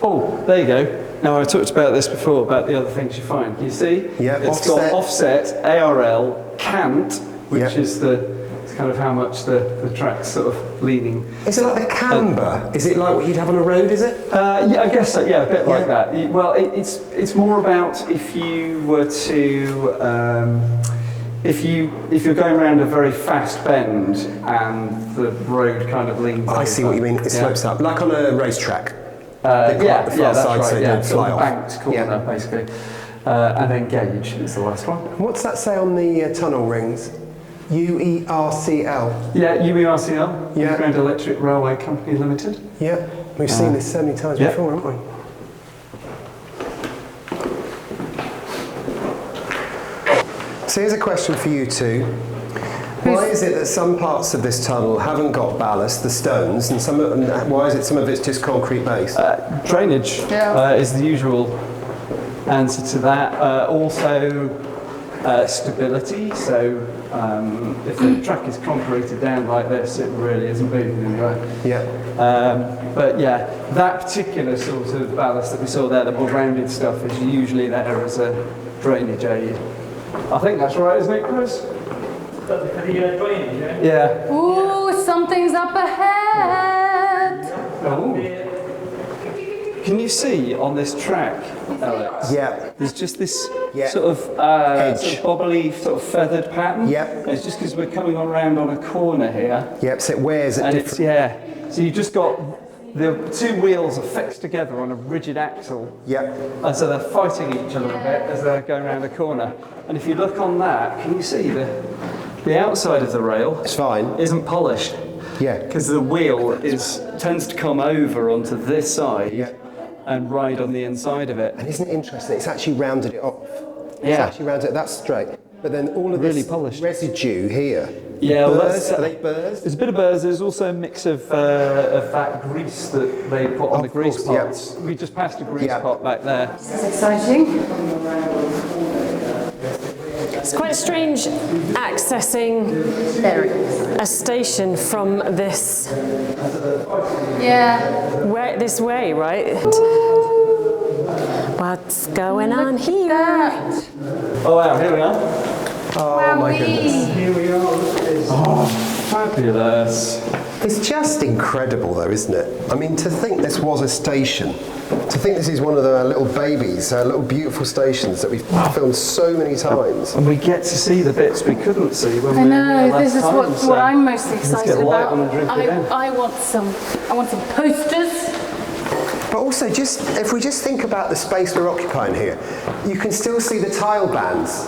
Oh, there you go. Now I talked about this before, about the other things you find. You see? Yeah, it's offset. got offset, ARL, cant, which Yeah. is it's kind of how much the track's sort of leaning. Is it like the camber? Is it like what you'd have on a road, is it? Yeah, I guess so. Yeah, a bit like that. Well, it's more about if you were to if you're going around a very fast bend and the road kind of leans. I see what you mean. It slopes up, like on a racetrack. Yeah, the far that's side, right. so you Yeah, don't sort fly of off. banked corner, Yeah. basically. and then gauge is the last one. What's that say on the tunnel rings? UERCL. Yeah, UERCL, Yeah. Underground Electric Railway Company Limited. Yeah, we've seen this so many times yeah. before, haven't we? So here's a question for you two. Why is it that some parts of this tunnel haven't got ballast, the stones, and why is it some of it's just concrete base? Drainage is the usual answer to that. Also, stability. So if the track is concreted down like this, it really isn't moving anywhere. Yeah. But yeah, that particular sort of ballast that we saw there, the more rounded stuff, is usually there as a drainage aid. I think that's right, isn't it, Chris? For the drainage, yeah? Yeah. Ooh, something's up ahead. Oh. Can you see on this track, Alex? Yeah. There's just this Yeah. sort of bobbly, sort of feathered pattern. Yep. It's just because we're coming around on a corner here. Yep, so it wears at And different... it's, yeah. So you've just got the two wheels are fixed together on a rigid axle. Yep. And so they're fighting each other a bit as they're going around the corner. And if you look on that, can you see the outside of the rail? It's fine. Isn't polished. Yeah. Because the wheel tends to come over onto this side. Yeah. And ride on the inside of it. And isn't it interesting? It's actually rounded it off. It's Yeah. actually rounded it. That's straight. But then all of Really this polished. residue here. Yeah, well, burrs, that's- are they burrs? There's a bit of burrs. There's also a mix of that grease that they put on the grease course, yeah. pots. We just passed a grease Yeah. pot back there. This is exciting. It's quite strange accessing a station from this this way, right? What's going on here? Oh wow, here we are. Oh my goodness. Here we are. Look at this. Oh, fabulous. It's just incredible though, isn't it? I mean, to think this was a station. To think this is one of the little babies, little beautiful stations that we've filmed so many times. And we get to see the bits we couldn't see when I we were here know, last this is time, what so I'm mostly let's excited get a light about. on and drink it in. I want some posters. But also, if we just think about the space we're occupying here, you can still see the tile bands.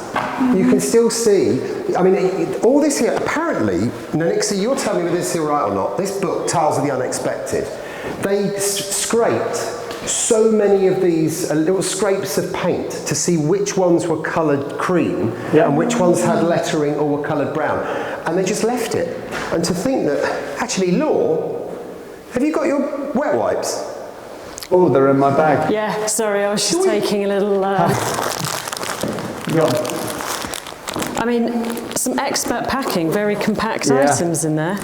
You can still see, I mean, all this here, apparently, Nixie, you'll tell me whether this is right or not, this book, Tiles of the Unexpected, they scraped so many of these little scrapes of paint to see which ones were coloured cream and which ones had lettering or were coloured brown. And they just left it. And to think that, actually, Law, have you got your wet wipes? Oh, they're in my bag. Yeah, sorry, I was just taking a little... Go on. I mean, some expert packing, very compact Yeah. items in there.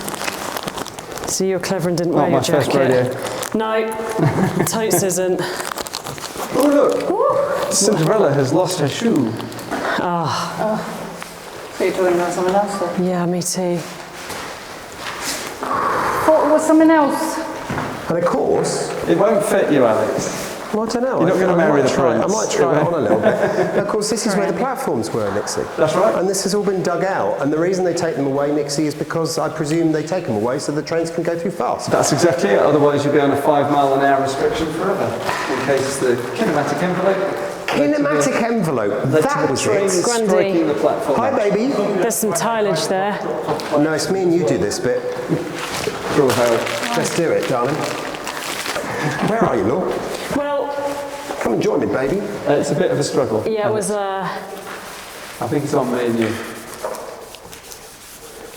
So you're clever and didn't Not wear your my first jacket. rodeo. No, totes isn't. Oh look, Cinderella has lost her shoe. So you're talking about someone else then? Yeah, me too. What was something else? And of course, It won't fit you, Alex. well, I don't know. You're not going to marry the prince. I might try it on a little bit. Of course, this is where the platforms were, Nixie. That's right. And this has all been dug out. And the reason they take them away, Nixie, is because I presume they take them away so the trains can go through fast. That's exactly it. Otherwise, you'll be on a 5 mile an hour restriction forever. In case the kinematic envelope. Kinematic envelope. That was train it. striking the platform. Hi, baby. There's some tileage there. No, it's me and you do this bit. Cool, Howard. Let's do it, darling. Where are you, Law? Well, Come and join me, baby. It's a bit of a struggle. yeah, it was... I think it's on me and you.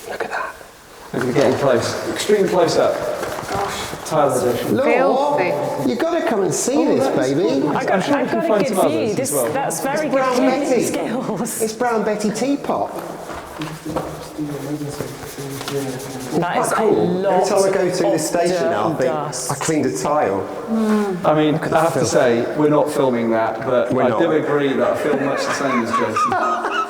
Look at that. And we're getting close. Extreme close up. Tile edition. Law, Filthy. you've got to come and see this, baby. I'm sure we I've can got a find good some view. others This, as well. That's very good Brown community Betty. skills. It's Brown Betty Teapot. That is a Every lot time I go through this station now, I think dust. I cleaned a tile. I mean, I have to say, we're not filming that, but We're I not. do agree that I feel much the same as Jason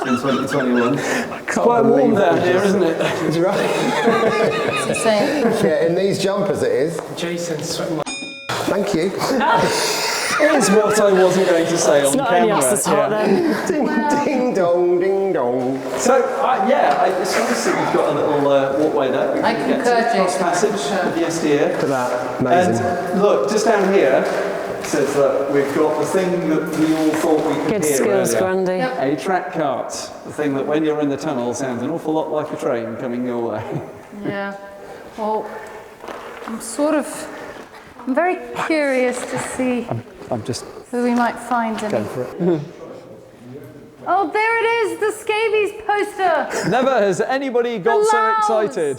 in 2021. It's quite believe warm what down we here, just- isn't it? It's right. It's insane. Yeah, in these jumpers it is. Jason's sweating. Thank you. It's what I wasn't going to say It's on not camera. only us that's hot then. Ding, ding dong, ding dong. So, it's nice that we've got a little walkway there. We I can get concur, to the cross Jason, I passage concur. of the SDA. Look at that, amazing. And look, just down here, says that we've got the thing that we all thought we could Good hear skills, earlier. Grundy. Yep. A track cart, the thing that when you're in the tunnel sounds an awful lot like a train coming your way. Yeah. Well, I'm very curious to see I'm just who we might find in. going for it. Oh, there it is, the scabies poster. Never has anybody got so Lows. excited.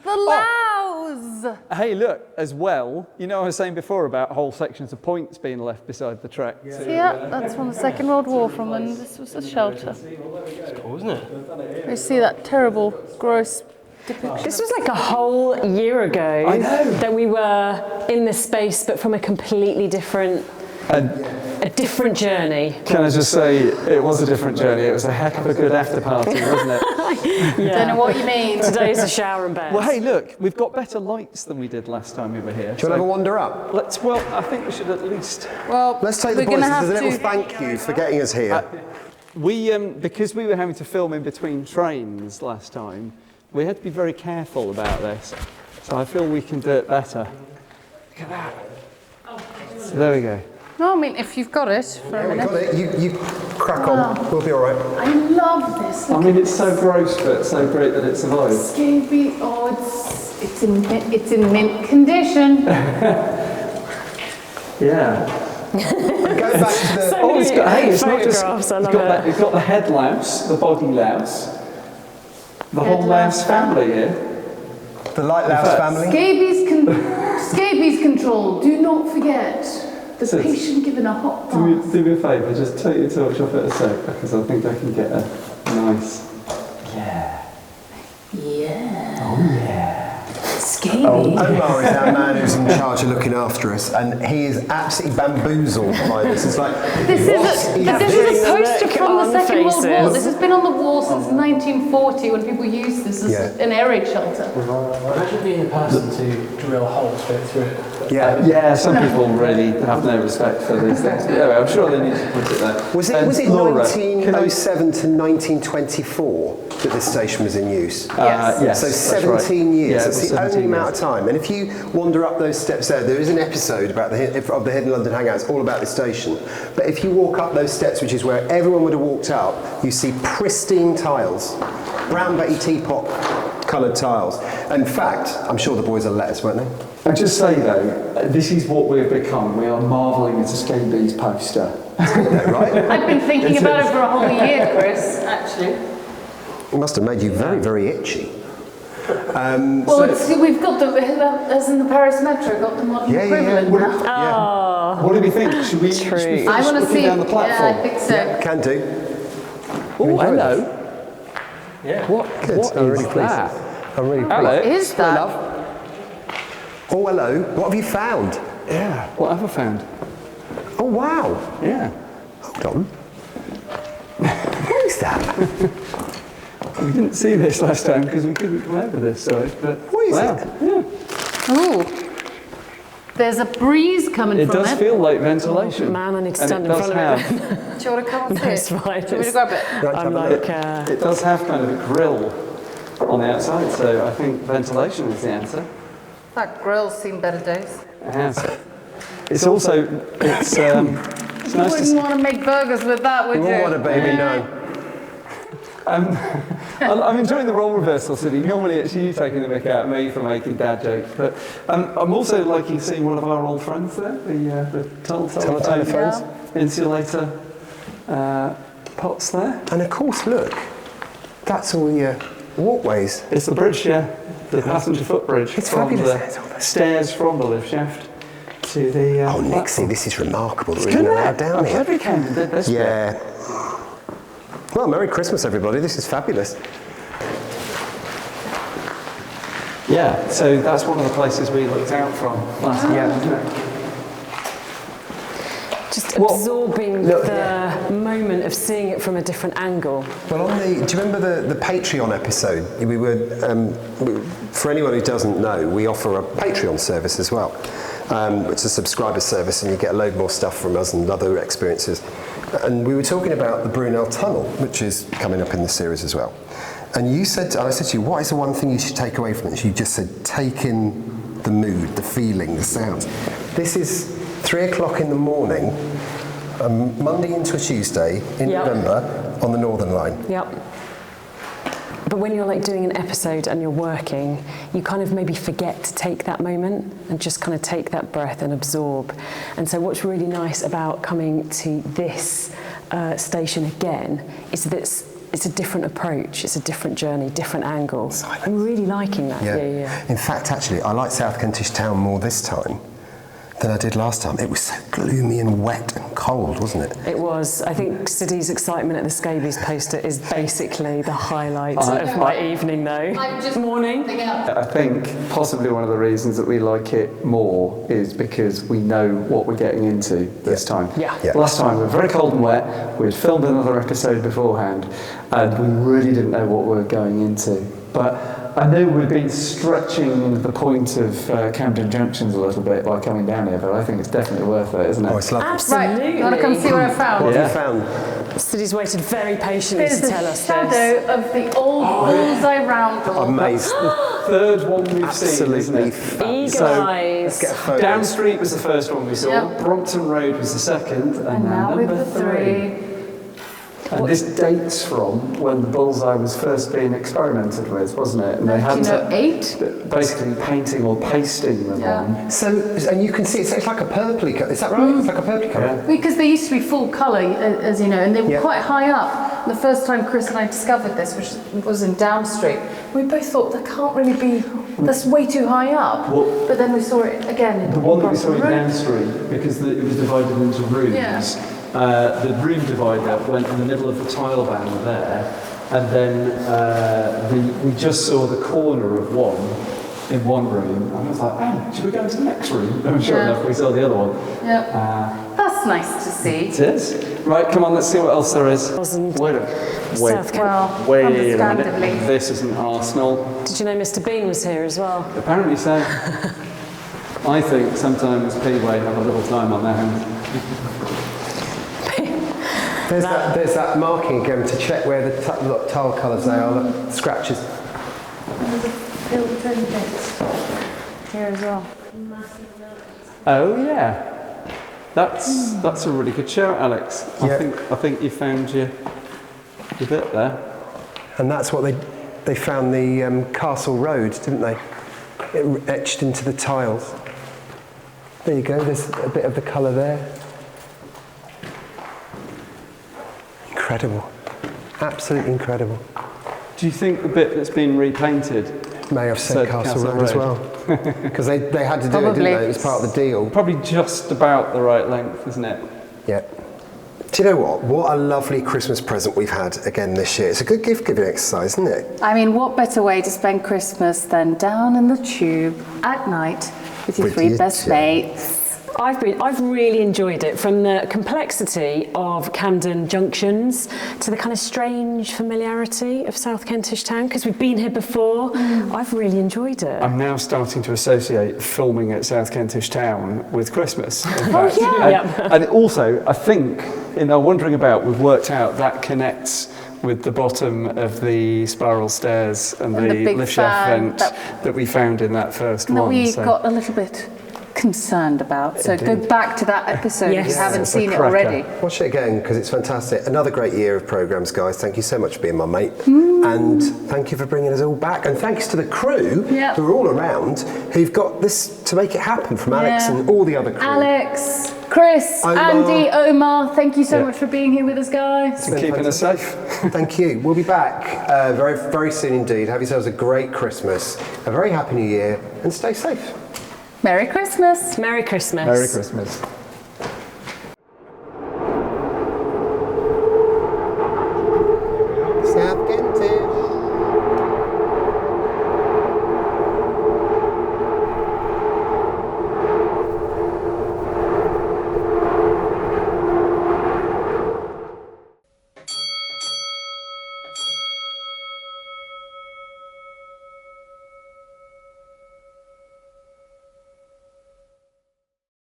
The Lows. Hey, look, as well, you know I was saying before about whole sections of points being left beside the track. Yeah, that's from the Second World War from when this was a shelter. It's cool, isn't it? You see that terrible, gross depiction. This was like a whole year ago that we were in this space, but from a completely different, a different journey. Can I just say, it was a different journey. It was a heck of a good after party, wasn't it? Don't know what you mean. Today's a shower and bed. Well, hey, look, we've got better lights than we did last time we were here. Do you want to have a wander up? I think we should at least. Well, Let's take the we're boys gonna as a have little to. thank you for getting us here. Because we were having to film in between trains last time, we had to be very careful about this. So I feel we can do it better. Look at that. So there we go. No, I mean, if you've got it for a We've minute. got it. You crack on. We'll be all right. I love this. I mean, it's so gross, but so great that it survived. Scabies. Oh, it's in mint condition. Yeah. Go back to the. Oh, it's got, hey, it's not just. Photographs, I It's love got, it. it's got the head louse, the body louse, the whole Head louse louse family here. The Lighthouse family. Scabies control. Do not forget the So- patient given a hot bath. Do me a favour, just take your torch off it a sec, because I think I can get a nice. Yeah. Scabies. Omar is our man who's in charge of looking after us, and he is absolutely bamboozled by this. It's like, This is a poster Look from the on Second World War. faces. This has been on the wall since 1940 when people used this as Yeah. an air raid shelter. Imagine being a person to drill a hole straight through it. Yeah, some people really have no respect for these things. But anyway, I'm sure they need to put it there. Was it Laura, 1907 to 1924 that this station was in use? Yes, So that's 17 right. years. Yeah, it That's was the only 17 amount years. of time. And if you wander up those steps there is an episode about of the Hidden London Hangouts all about this station. But if you walk up those steps, which is where everyone would have walked up, you see pristine tiles, brown Betty teapot coloured tiles. In fact, I'm sure the boys will let us, won't they? I just say though, this is what we've become. We are marvelling at a Scabies poster. Right? I've been thinking about it for a whole year, Chris, actually. It must have made you very, very itchy. We've got as in the Paris Metro, got the modern equivalent now. What do we think? Should we finish I want to looking see. down the platform? Yeah, I think so. Can do. Oh, hello. Yeah. What Good. is I'm really pleased. that? I'm really pleased. Alex? Is Hello, that? love. Oh, hello. What have you found? Yeah. What have I found? Oh, wow. Yeah. Hold on. What is that? We didn't see this last time because we couldn't come over this side. But What is wow. it? Yeah. Ooh. There's a breeze coming It from does it. feel like ventilation. Man, I need to And stand it in does front of have, it. Do you want to come and see No it? spiders. Do you want me to grab it? Right, I'm have a like, look. it does have kind of a grill on the outside, so I think ventilation is the answer. That grill's seen better days. It has. It's also, it's You nice to wouldn't want to make burgers with that, would You you? won't want a baby, no. I'm enjoying the role reversal, City. Normally it's you taking the mick out of me for making dad jokes, but I'm also liking seeing one of our old friends there, the Telephone phones. insulator pots there. And of course, look, that's all your walkways. It's the bridge, yeah, the passenger footbridge. It's from fabulous. the It's all there. stairs from the lift shaft to the Oh, Nixie, platform. this is remarkable that we're Isn't even it? allowed down I'm here. glad we came and did this bit. Yeah. Well, Merry Christmas, everybody. This is fabulous. Yeah, so that's one of the places we looked out from last year, wasn't it? Just Well, absorbing look, the moment of seeing it from a different angle. Well, do you remember the Patreon episode? We were, for anyone who doesn't know, we offer a Patreon service as well. It's a subscriber service, and you get a load more stuff from us and other experiences. And we were talking about the Brunel Tunnel, which is coming up in the series as well. And you said, and I said to you, what is the one thing you should take away from it? You just said, take in the mood, the feeling, the sounds. This is 3 o'clock in the morning, Monday into a Tuesday in Yep. November on the Northern Line. Yep. But when you're like doing an episode and you're working, you kind of maybe forget to take that moment and just kind of take that breath and absorb. And so what's really nice about coming to this station again is that it's a different approach, it's a different journey, different angle. Silence. I'm really liking that. Yeah. In fact, actually, I like South Kentish Town more this time than I did last time. It was so gloomy and wet and cold, wasn't it? It was. I think Siddy's excitement at the scabies poster is basically the highlight of my evening, though. Morning. I think possibly one of the reasons that we like it more is because we know what we're getting into this time. Yeah. Last time we were very cold and wet, we had filmed another episode beforehand, and we really didn't know what we were going into. But I know we've been stretching the point of Camden Junctions a little bit by coming down here, but I think it's definitely worth it, isn't it? Oh, it's lovely. Absolutely. Right, you want to come see what I found? What have you found? Siddy's waited very patiently There's to the tell us shadow this. of the old bullseye roundel. Amazing. Third one we've seen, isn't Absolutely it? fabulous. Eagle Let's eyes. get a photo. Down Street was the first one we saw, Yep. Brompton Road was the second, and Now with number the three. And this dates from when the bullseye was first being experimented with, wasn't it? And they had 1908? basically painting or pasting them on. So, and you can see it's like a purpley colour. Is that right? It's like a purpley colour. Because they used to be full colour, as you know, and they were Yeah. quite high up. The first time Chris and I discovered this, which was in Down Street, we both thought that can't really be, that's way too high up. Well, but then we saw it again in The one that we saw in Brompton Road. Down Street, because it was divided into rooms, Yeah. the room divider went in the middle of the tile band there, and then we just saw the corner of one in one room, and I was like, oh, should we go into the next room? And sure Yeah. enough, we saw the other one. Yeah. That's nice to see. It is. Right, come on, let's see what else there is. Wasn't Wait South Well, a understandably. minute. This isn't Arsenal. Did you know Mr. Bean was here as well? Apparently so. I think sometimes P-Way have a little time on their hands. There's that marking again to check where the tile colours they are, look, scratches. There's a filtered bit here as well. Oh yeah, that's a really good shout, Alex. Yeah. I think you found your bit there. And that's what they found the Castle Road, didn't they? It etched into the tiles. There you go, there's a bit of the colour there. Incredible. Absolutely incredible. Do you think the bit that's been repainted May have said Castle Road as well. Because they had to do it, didn't Probably. they? It was part of the deal. Probably just about the right length, isn't it? Yeah. Do you know what? What a lovely Christmas present we've had again this year. It's a good gift giving exercise, isn't it? I mean, what better way to spend Christmas than down in the tube at night with your With three your best two. mates? I've really enjoyed it, from the complexity of Camden Junctions to the kind of strange familiarity of South Kentish Town, because we've been here before. I've really enjoyed it. I'm now starting to associate filming at South Kentish Town with Christmas. In fact. yeah. And also, I think in our wandering about, we've worked out that connects with the bottom of the spiral stairs and the the big lift shaft fan vent that we found in that first That one. we so- got a little bit concerned about. So go back to that episode if you Yes. haven't It's a seen it cracker. already. Watch it again because it's fantastic. Another great year of programmes, guys. Thank you so much for being my mate. And thank you for bringing us all back. And thanks to the crew Yeah. who are all around who've got this to make it happen, from Alex Yeah. and all the other crew. Alex, Chris, Omar. Andy, Omar, thank you so Yeah. much for being here with us, guys. and keeping us safe. Thank you. We'll be back very, very soon indeed. Have yourselves a great Christmas, a very happy new year, and stay safe. Merry Christmas. Merry Christmas. Merry Christmas.